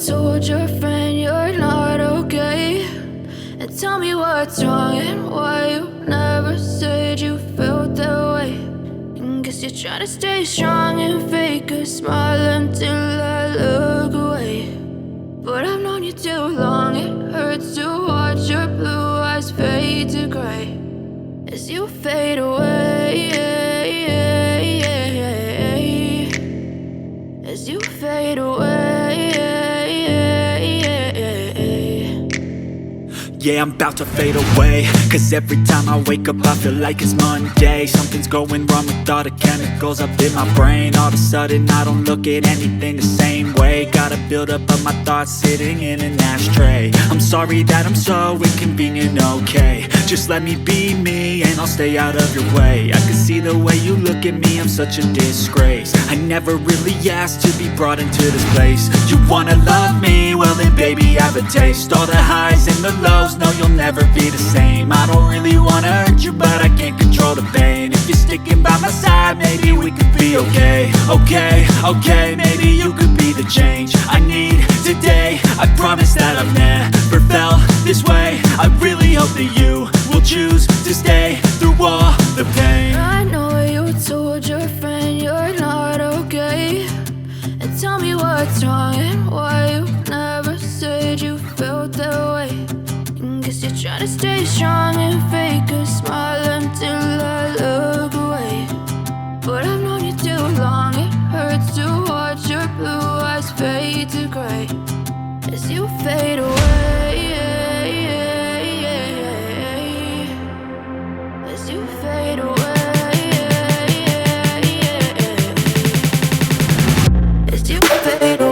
told your friend you're not okay? And tell me what's wrong and why you never said you felt that way. And guess you're trying to stay strong and fake a smile until I look away. But I've known you too long, it hurts to watch your blue eyes fade to gray as you fade away, as you fade away. Yeah, I'm about to fade away, cause every time I wake up I feel like it's Monday. Something's going wrong with all the chemicals up in my brain. All of a sudden I don't look at anything the same way. Got a buildup of my thoughts sitting in an ashtray. I'm sorry that I'm so inconvenient, okay? Just let me be me and I'll stay out of your way. I can see the way you look at me, I'm such a disgrace. I never really asked to be brought into this place. You wanna love me? Well then baby I have a taste. All the highs and the lows, no you'll never be the same. I don't really wanna hurt you but I can't control the pain. If you're sticking by my side maybe we could be okay. Okay, maybe you could be the change I need today. I promise that I've never felt this way. I really hope that you will choose to stay through all the pain. I know you told your friend you're not okay. And tell me what's wrong and why you never said you felt that way. And guess you're trying to stay strong and fake a smile until I look away. But I've known you too long, it hurts to watch your blue eyes fade to gray as you fade away, as you fade away, as you fade away.